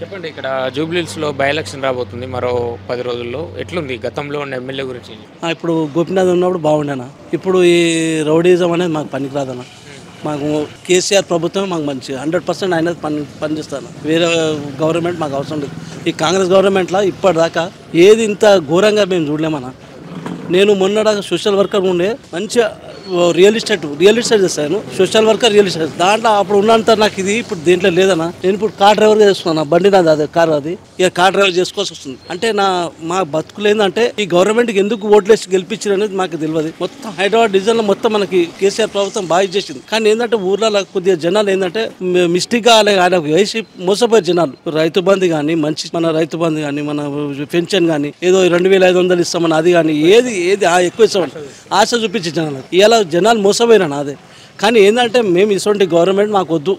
చెప్పండి ఇక్కడ జూబ్లీహిల్స్‌లో బై ఎలక్షన్ రాబోతుంది మరో 10 రోజుల్లో. ఎట్లుంది గతంలో ఉన్న ఎమ్మెల్యే గురించి? ఇప్పుడు గోపీనాథ్ ఉన్నప్పుడు బాగుండేనా. ఇప్పుడు ఈ రౌడీజం అనేది మాకు పనికిరాదన్న. మాకు కేసీఆర్ ప్రభుత్వం మాకు మంచి 100% ఆయన పనిచేస్తాను. వేరే గవర్నమెంట్ మాకు అవసరం లేదు. ఈ కాంగ్రెస్ గవర్నమెంట్లో ఇప్పటిదాకా ఏది ఇంత ఘోరంగా మేము చూడలేమన్నా. నేను మొన్నదాకా సోషల్ వర్కర్ ఉండే మంచిగా రియల్ ఎస్టేట్ చేస్తాను. సోషల్ వర్కర్ రియల్ ఎస్టేట్ దాంట్లో అప్పుడు ఉన్నంత నాకు ఇది ఇప్పుడు దేంట్లో లేదన్నా. నేను ఇప్పుడు కార్ డ్రైవర్గా చేస్తున్నాను. బండి నాది అదే కార్, అది ఇక కార్ డ్రైవర్ చేసుకోవాల్సి వస్తుంది. అంటే మా బతుకులు ఏంటంటే ఈ గవర్నమెంట్కి ఎందుకు ఓట్లేసి గెలిపించారు అనేది మాకు తెలియదు. మొత్తం హైదరాబాద్ డివిజన్లో మొత్తం మనకి కేసీఆర్ ప్రభుత్వం బాగా ఇచ్చేసింది. కానీ ఏంటంటే ఊర్లలో కొద్దిగా జనాలు ఏంటంటే మిస్టేక్గా ఆయన వేసి మోసపోయే జనాలు. రైతు బంధు కానీ మన రైతు బంధు కానీ మన పెన్షన్ కానీ ఏదో 2500 ఇస్తామని అది కానీ ఏది ఎక్కువ ఇస్తామని ఆశ చూపించే జనాలు ఇలా జనాలు మోసపోయినా అదే. కానీ ఏంటంటే మేము ఇటువంటి గవర్నమెంట్ మాకు వద్దు.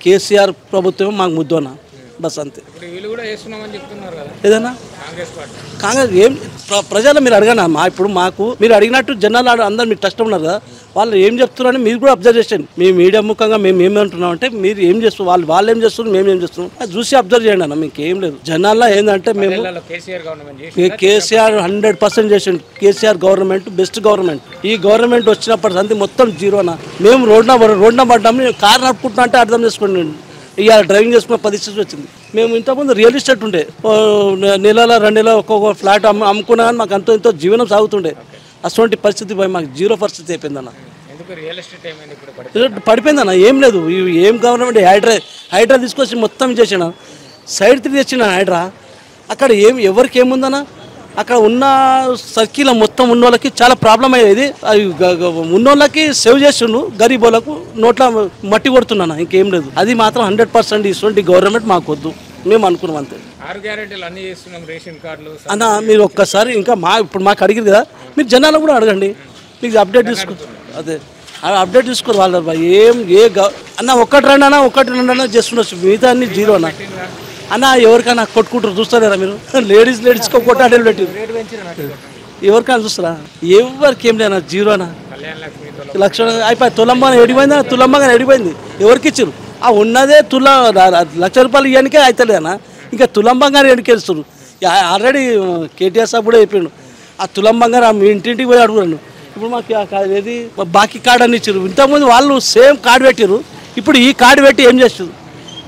కేసీఆర్ ప్రభుత్వం మాకు ముద్దు అన్న, బస్ అంతే. ఏదన్నా కాంగ్రెస్ ఏం ప్రజలు మీరు అడగనా ఇప్పుడు మాకు మీరు అడిగినట్టు జనాలు అందరు మీరు కష్టం ఉన్నారు కదా, వాళ్ళు ఏం చెప్తున్నారని మీరు కూడా అబ్జర్వ్ చేయండి. మేము మీడియా ముఖంగా మేము ఏమంటున్నాం అంటే మీరు ఏం చేస్తున్నారు, వాళ్ళు ఏం చేస్తున్నారు, మేము ఏం చేస్తున్నాం అది చూసి అబ్జర్వ్ చేయండి అన్న. మీకు ఏం లేదు. జనాల్లో ఏంటంటే మేము కేసీఆర్ 100% చేసిండు. KCR government best government. ఈ గవర్నమెంట్ వచ్చినప్పటి సంది మొత్తం జీరో అన్న. మేము రోడ్న పడ్డాము. కారు నడుపుకుంటున్నా అంటే అర్థం చేసుకోండి. ఇవాళ డ్రైవింగ్ చేసుకునే పరిస్థితి వచ్చింది. మేము ఇంతకుముందు రియల్ ఎస్టేట్ ఉండే నెలలో 2 నెలలు ఒక్కొక్క ఫ్లాట్ అమ్ముకున్నా కానీ మాకు ఎంతో జీవనం సాగుతుండే. అటువంటి పరిస్థితి పోయి మాకు జీరో పరిస్థితి అయిపోయిందన్న. పడిపోయిందన్న. ఏం లేదు. ఏం గవర్నమెంట్ హైడ్రా తీసుకొచ్చి మొత్తం చేసిన సైడ్ 3 తెచ్చిన హైడ్రా. అక్కడ ఎవరికి ఏముందన్న, అక్కడ ఉన్న సర్కిల్ మొత్తం ఉన్నోళ్ళకి చాలా ప్రాబ్లం అయ్యేది. ఉన్నోళ్ళకి సేవ్ చేస్తుండు, గరీబోళ్ళకు నోట్ల మట్టి కొడుతున్నాను. ఇంకేం లేదు. అది మాత్రం 100% ఇటువంటి గవర్నమెంట్ మాకు వద్దు మేము అనుకున్నాం అంతే. అన్న మీరు ఒక్కసారి ఇంకా ఇప్పుడు మాకు అడిగారు కదా, మీరు జనాలు కూడా అడగండి. మీకు అప్డేట్ తీసుకో, అదే అప్డేట్ తీసుకోరు వాళ్ళు. అన్న ఒకటి రెండు చేస్తుండొచ్చు, మిగతా అన్ని జీరో అన్న. అన్న ఎవరికైనా కొట్టుకుంటారు చూస్తారా మీరు? లేడీస్కో కొట్టాడేలు పెట్టి ఎవరికైనా చూస్తారా? ఎవరికి ఏం లేనా, జీరో అన్న. లక్ష అయిపోయి తులంబాగా ఎడిపోయింది. తులంబాగా ఎడిపోయింది. ఎవరికి ఇచ్చారు? ఉన్నదే ₹1,00,000 ఇవ్వడానికే అవుతలేదన్నా. ఇంకా తులంబంగారు ఎడికేస్తారు. ఆల్రెడీ కేటీఆర్ సాబ్ కూడా అయిపోయాడు. ఆ తులంబంగారు మీ ఇంటింటికి పోయి అడుగురాను. ఇప్పుడు మాకు ఏది బాకీ కార్డు అని ఇచ్చారు. ఇంతకుముందు వాళ్ళు సేమ్ కార్డు పెట్టారు. ఇప్పుడు ఈ కార్డు పెట్టి ఏం చేస్తారు?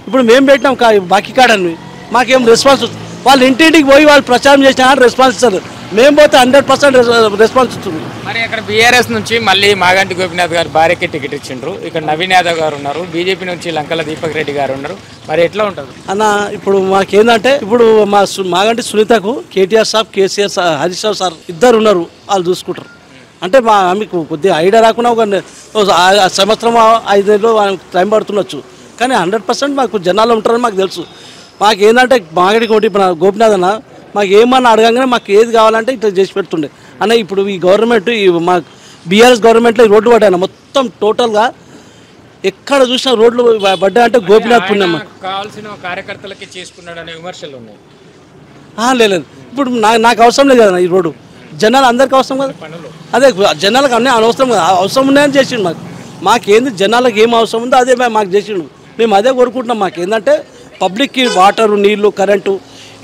ఇప్పుడు మేము పెట్టినాం బాకీ కార్డు అని, మాకేం రెస్పాన్స్. వాళ్ళు ఇంటింటికి పోయి వాళ్ళు ప్రచారం చేసినా రెస్పాన్స్ ఇస్తారు. మేము పోతే 100% రెస్పాన్స్ ఇస్తుంది. మరి ఇక్కడ బీఆర్ఎస్ నుంచి మళ్ళీ మాగంటి గోపీనాథ్ గారు భార్యకి టికెట్ ఇచ్చిండ్రు. ఇక్కడ నవీన్ యాదవ్ గారు ఉన్నారు. బీజేపీ నుంచి లంకల దీపక్ రెడ్డి గారు ఉన్నారు. మరి ఎట్లా ఉంటుంది అన్న? ఇప్పుడు మాకేందంటే ఇప్పుడు మాగంటి సునీతకు కేటీఆర్ సాబ్, కేసీఆర్ హరీష్ రావు సార్ ఇద్దరు ఉన్నారు. వాళ్ళు చూసుకుంటారు. అంటే మీకు కొద్దిగా ఐడియా రాకుండా ఒక సంవత్సరం 5 నెలలు టైం పడుతుండొచ్చు. కానీ 100% మాకు జనాలు ఉంటారని మాకు తెలుసు. మాకేందంటే మాగంటి గోపీనాథ్ అన్న మాకు ఏమన్నా అడగంగానే మాకు ఏది కావాలంటే ఇట్లా చేసి పెడుతుండే అన్న. ఇప్పుడు ఈ గవర్నమెంట్ మా బీఆర్ఎస్ గవర్నమెంట్లో రోడ్లు పడ్డాయి మొత్తం టోటల్గా. ఎక్కడ చూసినా రోడ్లు పడ్డాయి అంటే గోపీనాథ్ పుణ్యమ్మ. కావాల్సిన కార్యకర్తలకి చేసుకున్నాడు అనే విమర్శలు ఉన్నాయి. లేదు. ఇప్పుడు నాకు అవసరం లేదు కదా ఈ రోడ్డు. జనాలు అందరికీ అవసరం కదా. అదే జనాలకు అన్నీ అనవసరం కదా. అవసరం ఉన్నాయని చేసిండు. మాకేంది జనాలకు ఏం అవసరం ఉందో అదే మాకు చేసిండు. మేము అదే కోరుకుంటున్నాం. మాకేందంటే పబ్లిక్కి వాటరు, నీళ్లు, కరెంటు,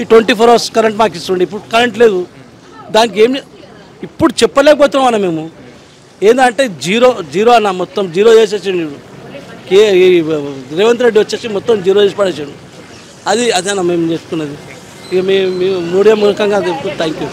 ఈ 24 hours కరెంట్ మాకు ఇస్తుండే. ఇప్పుడు కరెంట్ లేదు. దానికి ఇప్పుడు చెప్పలేకపోతున్నాం అన్న. మేము ఏంటంటే జీరో అన్న. మొత్తం జీరో చేసేసిండు. రేవంత్ రెడ్డి వచ్చేసి మొత్తం జీరో చేసి పడేసాడు. అదేనా మేము చెప్పుకున్నది. ఇక మేము మీడియా మూలకంగా థ్యాంక్ యూ.